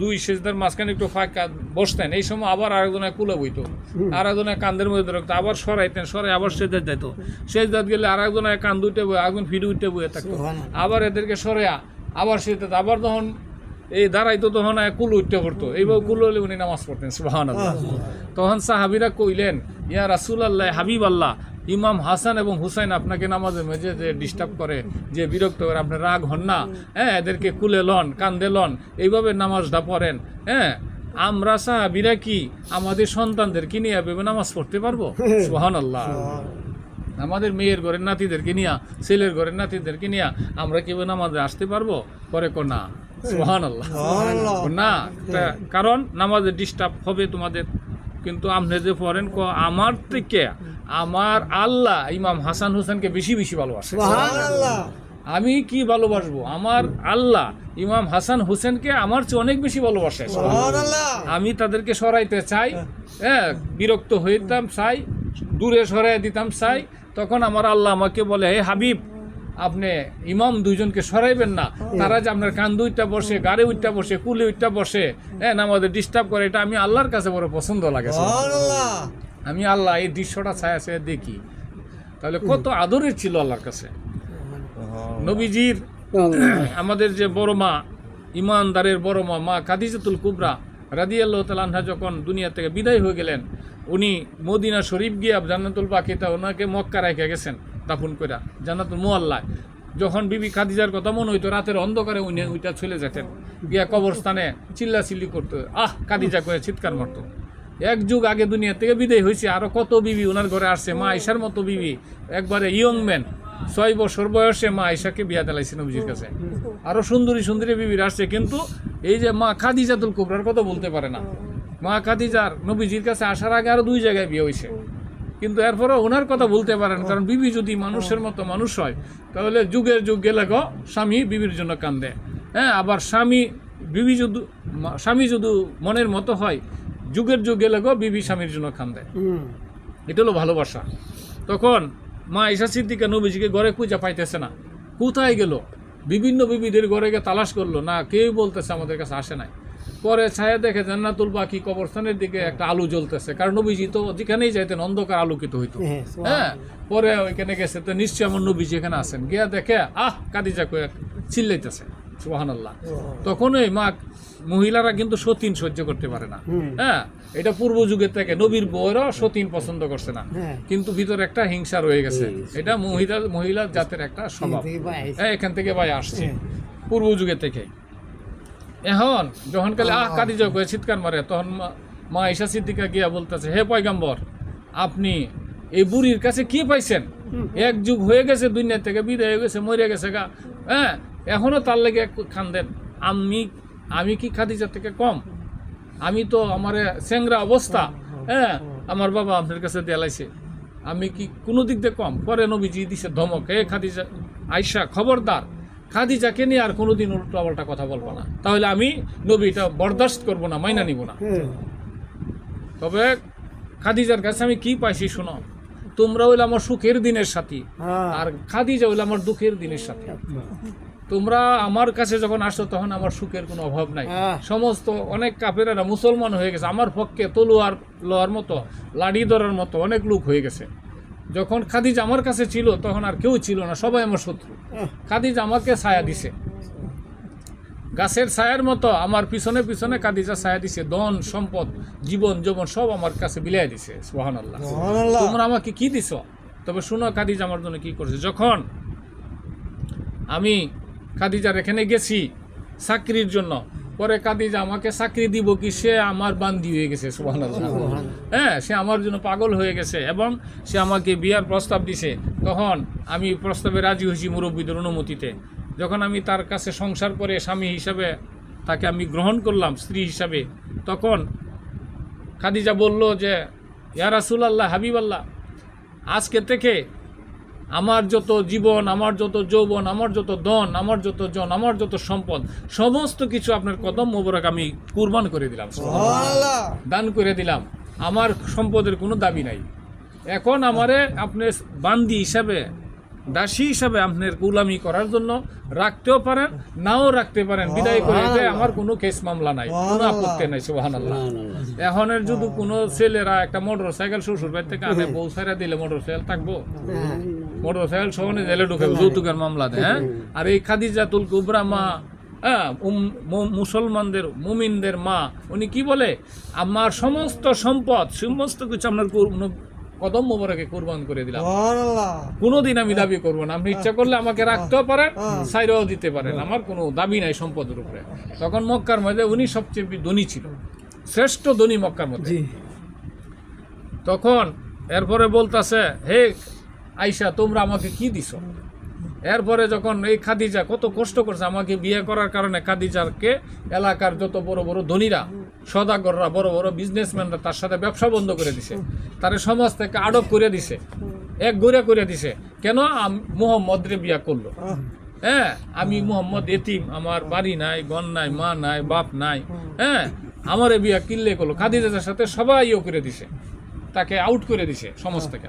দুই সেজদার মাঝখানে একটু ফাঁকা বসতেন, এই সময় আবার আরেকজনের কুলে বইতো, আরেকজনের কান্দের মধ্যে রাখতো, আবার সরাইতেন, সরাই আবার সেজদাত যেত, সেজদাত গেলে আরেকজনের কান দুইটা বই, আরেকজন ফিরে উঠতে বইয়ে থাকতো, আবার এদেরকে সরাইয়া আবার সেজদাত, আবার তখন এই দাঁড়াইতো, তখন কুল উঠতে পড়তো, এইভাবে কুল হলে উনি নামাজ পড়তেন সুবহানাল্লাহ। তখন সাহাবীরা কইলেন, ইয়া রাসূলুল্লাহ, হাবিব আল্লাহ, ইমাম হাসান এবং হুসাইন আপনাকে নামাজের মেঝে যে ডিস্টার্ব করে, যে বিরক্ত করে, আপনি রাগ হন না? হ্যাঁ, এদেরকে কুলে লন, কান্দে লন, এইভাবে নামাজটা পড়েন। হ্যাঁ, আমরা সাহাবীরা কি আমাদের সন্তানদেরকে নিয়ে এভাবে নামাজ পড়তে পারবো? সুবহানাল্লাহ। আমাদের মেয়ের ঘরের নাতিদেরকে নিয়ে, ছেলের ঘরের নাতিদেরকে নিয়ে আমরা কি নামাজে আসতে পারবো? পরে না, সুবহানাল্লাহ, না, কারণ নামাজে ডিস্টার্ব হবে তোমাদের। কিন্তু আপনি যে পড়েন, আমার থেকে আমার আল্লাহ ইমাম হাসান হুসেনকে বেশি বেশি ভালোবাসে। আমি কি ভালোবাসবো? আমার আল্লাহ ইমাম হাসান হুসেনকে আমার চেয়ে অনেক বেশি ভালোবাসে। আমি তাদেরকে সরাইতে চাই, হ্যাঁ, বিরক্ত হইতাম চাই, দূরে সরাই দিতাম চাই। তখন আমার আল্লাহ আমাকে বলে, হে হাবিব, আপনি ইমাম দুইজনকে সরাইবেন না, তারা যে আপনার কান দুইটা বসে, গাড়ি উইটা বসে, কুলি উইটা বসে, হ্যাঁ, আমাদের ডিস্টার্ব করে, এটা আমি আল্লাহর কাছে বড় পছন্দ লাগে। আমি আল্লাহ এই দৃশ্যটা ছায়া ছায়া দেখি, তাহলে কত আদরের ছিল আল্লাহর কাছে। নবীজির আমাদের যে বড় মা, ইমানদারের বড় মা, মা খাদিজাতুল কুবরা রাদিয়াল্লাহু তাআলা আনহা যখন দুনিয়া থেকে বিদায় হয়ে গেলেন, উনি মদিনা শরীফ গিয়া জান্নাতুল বাকিতে ওনাকে মক্কা রেখে গেছেন দাফন কইরা জান্নাতুল মুআল্লায়। যখন বিবি খাদিজার কথা মনে হইতো, রাতের অন্ধকারে উনি ওইটা চলে যেতেন, গিয়া কবরস্থানে চিল্লাচিল্লি করতো, আহ খাদিজা করে চিৎকার মারতো। এক যুগ আগে দুনিয়া থেকে বিদায় হয়েছে, আরো কত বিবি ওনার ঘরে আসছে। মা আয়েশার মতো বিবি, একবারে ইয়ং ম্যান, 6 বছর বয়সে মা আয়েশাকে বিয়া দিলাইছে নবীজির কাছে। আরো সুন্দরী সুন্দরী বিবির আসছে, কিন্তু এই যে মা খাদিজাতুল কুবরার কথা বলতে পারে না। মা খাদিজার নবীজির কাছে আসার আগে আরো 2 জায়গায় বিয়ে হয়েছে, কিন্তু এরপরও ওনার কথা বলতে পারেন, কারণ বিবি যদি মানুষের মতো মানুষ হয়, তাহলে যুগের যুগ গেলে স্বামী বিবির জন্য কান্দে। হ্যাঁ, আবার স্বামী যদি মনের মতো হয়, যুগের যুগ গেলে বিবি স্বামীর জন্য কান্দে। এটা হলো ভালোবাসা। তখন মা আয়েশা সিদ্দিকা নবীজিকে ঘরে খুঁজে পাইতেছে না, কোথায় গেল? বিভিন্ন বিবিদের ঘরে গিয়ে তালাশ করলো, না, কেউ বলতেছে আমাদের কাছে আসে নাই। পরে ছায়া দেখে জান্নাতুল বাকি কবরস্থানের দিকে একটা আলো জ্বলতেছে, কারণ নবীজি তো যেখানেই যাইতেন অন্ধকার আলোকিত হইতো। হ্যাঁ, পরে ওইখানে গেছে, তো নিশ্চয়ই আমার নবীজি এখানে আছেন। গিয়া দেখে, আহ খাদিজা কয়ে চিল্লাইতেছে, সুবহানাল্লাহ। তখন ওই মহিলারা কিন্তু সতীন সহ্য করতে পারে না। হ্যাঁ, এটা পূর্ব যুগের থেকে নবীর বউরা সতীন পছন্দ করছে না, কিন্তু ভিতরে একটা হিংসা রয়ে গেছে। এটা মহিলা জাতের একটা স্বভাব, হ্যাঁ, এখান থেকে ভাই আসছে পূর্ব যুগের থেকে। এখন যখন কালে আহ খাদিজা কয়ে চিৎকার মারে, তখন মা আয়েশা সিদ্দিকা গিয়া বলতেছে, হে পয়গম্বর, আপনি এই বুড়ির কাছে কি পাইছেন? এক যুগ হয়ে গেছে, দুনিয়া থেকে বিদায় হয়ে গেছে, মরে গেছে গা, হ্যাঁ, এখনো তার লেগে খান্দেন। আমি কি খাদিজা থেকে কম? আমি তো আমার চেংরা অবস্থা, হ্যাঁ, আমার বাবা আপনার কাছে দেলাইছে, আমি কি কোনো দিক দিয়ে কম? পরে নবীজি দিছে ধমক, হে খাদিজা, আয়েশা খবরদার, খাদিজাকে নিয়ে আর কোনোদিন উল্টাপাল্টা কথা বলবো না, তাহলে আমি নবী এটা বরদাস্ত করবো না, মাইনা নিব না। তবে খাদিজার কাছে আমি কি পাইছি শোনো, তোমরা হইলে আমার সুখের দিনের সাথী, আর খাদিজা হইলে আমার দুঃখের দিনের সাথী। তোমরা আমার কাছে যখন আসছো তখন আমার সুখের কোনো অভাব নাই। সমস্ত অনেক কাফেরেরা মুসলমান হয়ে গেছে, আমার পক্ষে তলোয়ার লওয়ার মতো, লাঠি ধরার মতো অনেক লোক হয়ে গেছে। যখন খাদিজা আমার কাছে ছিল তখন আর কেউ ছিল না, সবাই আমার শত্রু। খাদিজা আমাকে ছায়া দিছে, গাছের ছায়ার মতো আমার পিছনে পিছনে খাদিজা ছায়া দিছে, ধন সম্পদ জীবন যৌবন সব আমার কাছে বিলাই দিছে। সুবহানাল্লাহ। তোমরা আমাকে কি দিছো? তবে শুনো খাদিজা আমার জন্য কি করেছে। যখন আমি খাদিজার এখানে গেছি চাকরির জন্য, পরে খাদিজা আমাকে চাকরি দিব কি, সে আমার বান্দি হয়ে গেছে। সুবহানাল্লাহ। হ্যাঁ, সে আমার জন্য পাগল হয়ে গেছে এবং সে আমাকে বিয়ার প্রস্তাব দিছে। তখন আমি প্রস্তাবে রাজি হয়েছি মুরব্বীদের অনুমতিতে। যখন আমি তার কাছে সংসার করে স্বামী হিসাবে তাকে আমি গ্রহণ করলাম, স্ত্রী হিসাবে, তখন খাদিজা বলল যে, ইয়া রাসূলুল্লাহ, হাবিবাল্লাহ, আজকে থেকে আমার যত জীবন, আমার যত যৌবন, আমার যত ধন, আমার যত জন, আমার যত সম্পদ, সমস্ত কিছু আপনার কদম মোবারক আমি কুরবান করে দিলাম, দান করে দিলাম। আমার সম্পদের কোনো দাবি নাই। এখন আমারে আপনি বান্দি হিসাবে দাসী হিসাবে আপনার গোলামি করার জন্য রাখতেও পারেন, নাও রাখতে পারেন, বিদায় করে যে আমার কোনো কেস মামলা নাই, কোনো আপত্তি নাই। সুবহানাল্লাহ। এখনের যদি কোনো ছেলেরা একটা মোটর সাইকেল শ্বশুর বাড়ি থেকে আনে, বউ ছাইরা দিলে মোটর সাইকেল থাকবো? মোটর সাইকেল সহনে জেলে ঢুকে যৌতুকের মামলা দেয়। হ্যাঁ, আর এই খাদিজাতুল কুবরা মা, হ্যাঁ, মুসলমানদের মুমিনদের মা, উনি কি বলে, আমার সমস্ত সম্পদ সমস্ত কিছু আপনার কদম মোবারকে কুরবান করে দিলাম, কোনোদিন আমি দাবি করবো না। আপনি ইচ্ছা করলে আমাকে রাখতেও পারেন, সাইরাও দিতে পারেন, আমার কোনো দাবি নাই সম্পদের উপরে। তখন মক্কার মধ্যে উনি সবচেয়ে ধনী ছিল, শ্রেষ্ঠ ধনী মক্কার মধ্যে। তখন এরপরে বলতেছে, হে আয়েশা, তোমরা আমাকে কি দিছো? এরপরে যখন এই খাদিজা কত কষ্ট করছে আমাকে বিয়ে করার কারণে, খাদিজাকে এলাকার যত বড় বড় ধনীরা, সদাগররা, বড় বড় বিজনেসম্যানরা তার সাথে ব্যবসা বন্ধ করে দিছে, তার সমাজ থেকে আটক করে দিছে, এক গড়িয়া করে দিছে। কেন? মুহাম্মদ রে বিয়া করলো। হ্যাঁ, আমি মুহাম্মদ এতিম, আমার বাড়ি নাই, গন নাই, মা নাই, বাপ নাই। হ্যাঁ, আমারে বিয়া কিনলে করলো। খাদিজার সাথে সবাই করে দিছে, তাকে আউট করে দিছে সমাজ থেকে।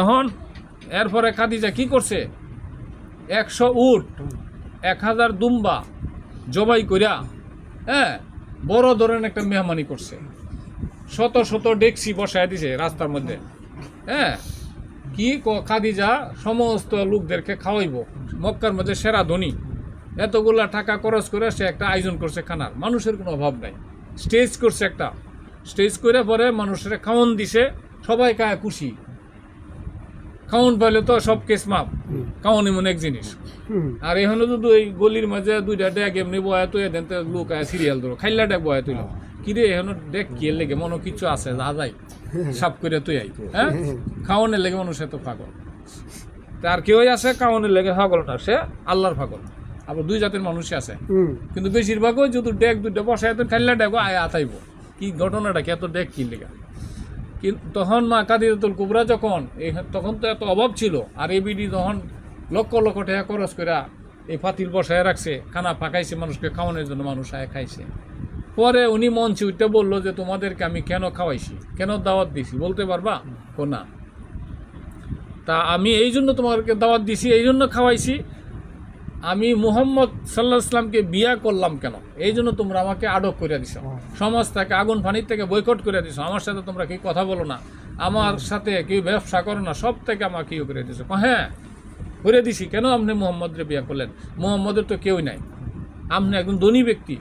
এখন এরপরে খাদিজা কি করছে, 100 উট, 1000 দুম্বা জবাই করিয়া, হ্যাঁ, বড় ধরনের একটা মেহমানি করছে, শত শত ডেকসি বসায় দিছে রাস্তার মধ্যে। হ্যাঁ, কি খাদিজা সমস্ত লোকদেরকে খাওয়াইব, মক্কার মধ্যে সেরা ধনী, এতগুলা টাকা খরচ করে সে একটা আয়োজন করছে খানার, মানুষের কোনো অভাব নাই। স্টেজ করছে একটা, স্টেজ করে পরে মানুষের খাওয়ান দিছে, সবাই কায় খুশি। খাওয়ান পাইলে তো সব কেস মাপ, খাওয়ান এমন এক জিনিস। আর এখানে যদি ওই গলির মাঝে দুইটা ডেক এমনি বয়া তুই দেন, লোক আয় সিরিয়াল ধরো, খাইলা ডেক বয়া তুইল, কিরে এখন ডেক কি লেগে মনে কিছু আছে যা যাই সাপ করে তুই আই। হ্যাঁ, খাওয়ানের লেগে মানুষ এত পাগল। তার কেউ আছে খাওয়ানের লেগে পাগল না, সে আল্লাহর পাগল। আবার দুই জাতের মানুষই আছে, কিন্তু বেশিরভাগই যদি ডেক দুইটা বসায় তো খাইলা ডেক আয় আতাইব। কি ঘটনাটা কি, এত ডেক কি লেগা? কিন্তু তখন মা খাদিজাতুল কুবরা যখন তখন তো এত অভাব ছিল, আর এই বিডি যখন লক্ষ লক্ষ টাকা খরচ করে এই পাতিল বসায় রাখছে, খানা পাকাইছে, মানুষকে খাওয়ানোর জন্য মানুষ আয় খাইছে। পরে উনি মঞ্চে উঠে বললো যে তোমাদেরকে আমি কেন খাওয়াইছি, কেন দাওয়াত দিছি, বলতে পারবা? ও না, তা আমি এই জন্য তোমাদেরকে দাওয়াত দিছি, এই জন্য খাওয়াইছি, আমি মুহাম্মদ সাল্লাল্লাহু আলাইহি সাল্লামকে বিয়া করলাম কেন, এই জন্য তোমরা আমাকে আটক করে দিছো, সমাজ থেকে আগুন পানির থেকে বয়কট করে দিছো, আমার সাথে তোমরা কি কথা বলো না, আমার সাথে কেউ ব্যবসা করো না, সব থেকে আমাকে ইয়ে করে দিছো। হ্যাঁ, করে দিছি। কেন আপনি মুহাম্মদরে বিয়া করলেন? মুহাম্মদের তো কেউই নাই, আপনি একজন ধনী ব্যক্তি,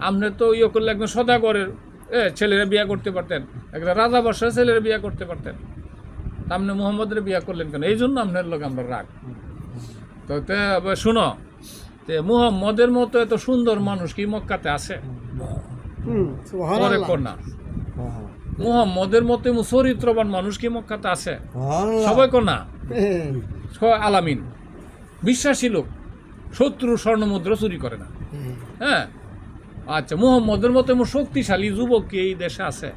আপনি তো ইয়ে করলে একজন সদাগরের ছেলেরা বিয়া করতে পারতেন, একটা রাজা বাদশার ছেলেরা বিয়া করতে পারতেন, আপনি মুহাম্মদরে বিয়া করলেন কেন? এই জন্য আপনার লোক আমরা রাগ। তো শুনো, মুহাম্মদের মতো এত সুন্দর মানুষ কি মক্কাতে আছে? না, মুহাম্মদের মতো চরিত্রবান মানুষ কি মক্কাতে আছে? সবাই না, আলামিন বিশ্বাসী লোক, শত্রু স্বর্ণমুদ্রা চুরি করে না। হ্যাঁ, আচ্ছা, মুহাম্মদের মতো শক্তিশালী যুবক কি এই দেশে আছে?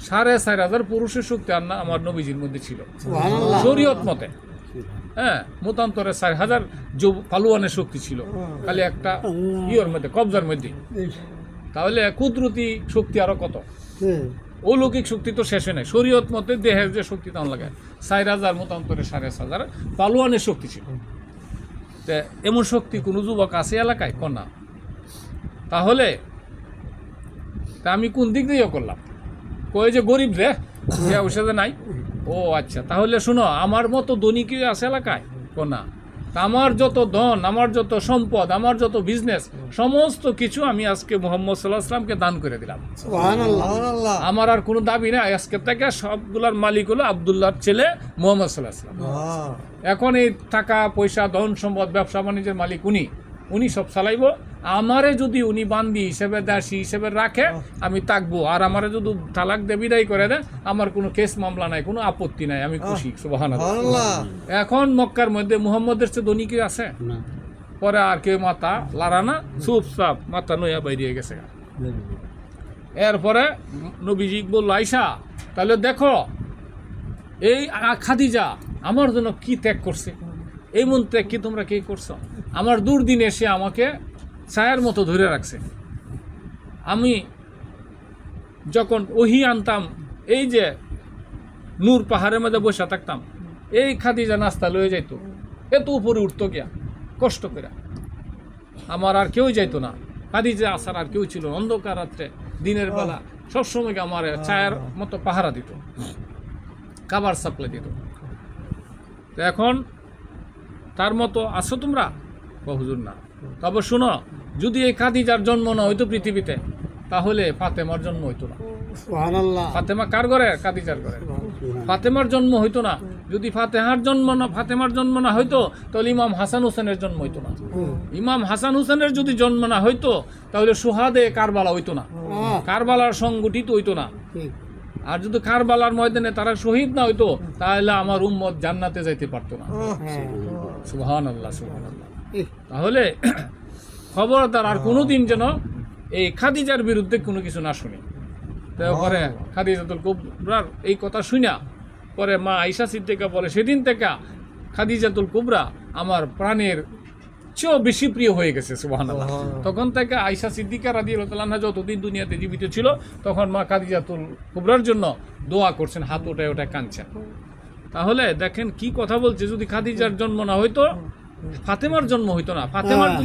4,500 পুরুষের শক্তি আমার নবীজির মধ্যে ছিল শরীয়ত মতে। হ্যাঁ, মতান্তরে 4,000 পালুয়ানের শক্তি ছিল খালি একটা ইয়ের মধ্যে, কবজার মধ্যে। তাহলে কুদরতি শক্তি আরো কত, অলৌকিক শক্তি তো শেষে নাই। শরীয়ত মতে দেহের যে শক্তি তেমন লাগে, 4,000 মতান্তরে 5,500 পালুয়ানের শক্তি ছিল। এমন শক্তি কোনো যুবক আছে এলাকায়? কন্যা। তাহলে তা আমি কোন দিক দিয়ে করলাম? কই যে গরিব রে, ঔষধে নাই। ও আচ্ছা, তাহলে শোনো, আমার মতো ধনী কি আছে এলাকায়? কন্যা। তা আমার যত ধন, আমার যত সম্পদ, আমার যত বিজনেস, সমস্ত কিছু আমি আজকে মুহাম্মদ সাল্লাল্লাহু আলাইহি ওয়াসাল্লামকে দান করে দিলাম। আমার আর কোনো দাবি নাই, আজকে থেকে সবগুলার মালিক হলো আব্দুল্লাহর ছেলে মুহাম্মদ সাল্লাল্লাহু আলাইহি ওয়াসাল্লাম। এখন এই টাকা পয়সা, ধন সম্পদ, ব্যবসা বাণিজ্যের মালিক উনি সব চালাইব। আমারে যদি উনি বান্দি হিসেবে, দাসী হিসেবে রাখে, আমি থাকবো। আর আমারে যদি তালাক দিয়ে বিদায় করে দেয়, আমার কোনো কেস মামলা নাই, কোনো আপত্তি নাই, আমি খুশি। সুবহানাল্লাহ। এখন মক্কার মধ্যে মুহাম্মদের চেয়ে ধনী কি আছে? পরে আর কেউ মাথা লাড়া না, চুপচাপ মাথা নইয়া বাইরে গেছে। এরপরে নবীজি বলল, আয়েশা, তাহলে দেখো এই খাদিজা আমার জন্য কি ত্যাগ করছে, এই মন ত্যাগ কি তোমরা কি করছো? আমার দুর্দিনে এসে আমাকে ছায়ার মতো ধরে রাখছে। আমি যখন ওহি আনতাম, এই যে নূর পাহাড়ের মধ্যে বসে থাকতাম, এই খাদিজা নাস্তা লয়ে যাইতো, এত উপরে উঠতো গিয়া কষ্ট করে, আমার আর কেউ যাইতো না। খাদিজা আসার আর কেউ ছিল না। অন্ধকার রাত্রে দিনের বেলা সবসময় আমার ছায়ার মতো পাহারা দিত, খাবার সাপ্লাই দিত। তো এখন তার মতো আছো তোমরা? হুজুর না। তবে শোনো, যদি এই খাদিজার জন্ম না হইতো পৃথিবীতে, তাহলে ফাতেমার জন্ম হইতো না। সুবহানাল্লাহ। ফাতেমা কার ঘরে? খাদিজার ঘরে। ফাতেমার জন্ম হইতো না। যদি ফাতেমার জন্ম না হইতো, তাহলে ইমাম হাসান হোসেনের জন্ম হইতো না। ইমাম হাসান হোসেনের যদি জন্ম না হইতো, তাহলে সুহাদে কারবালা হইতো না, কারবালার সংগঠিত হইতো না। ঠিক। আর যদি কারবালার ময়দানে তারা শহীদ না হইতো, তাহলে আমার উম্মত জান্নাতে যাইতে পারতো না। হ্যাঁ। সুবহানাল্লাহ, সুবহানাল্লাহ। ইহ, তাহলে খবরদার আর কোনোদিন যেন এই খাদিজার বিরুদ্ধে কোনো কিছু না শুনি। তারপরে খাদিজাতুল কুবরার এই কথা শুনা পরে মা আয়েশা সিদ্দিকা বলে, সেদিন থেকে খাদিজাতুল কুবরা আমার প্রাণের চেয়েও বেশি প্রিয় হয়ে গেছে। সুবহানাল্লাহ। তখন থেকে আয়েশা সিদ্দিকা রাদিয়াল্লাহু আনহা যতদিন দুনিয়াতে জীবিত ছিল, তখন মা খাদিজাতুল কুবরার জন্য দোয়া করছেন, হাত ওঠায় ওঠায় কাঁদছেন। তাহলে দেখেন কি কথা বলছে, যদি খাদিজার জন্ম না হইতো, ফাতেমার জন্ম হইতো না। ফাতেমার যদি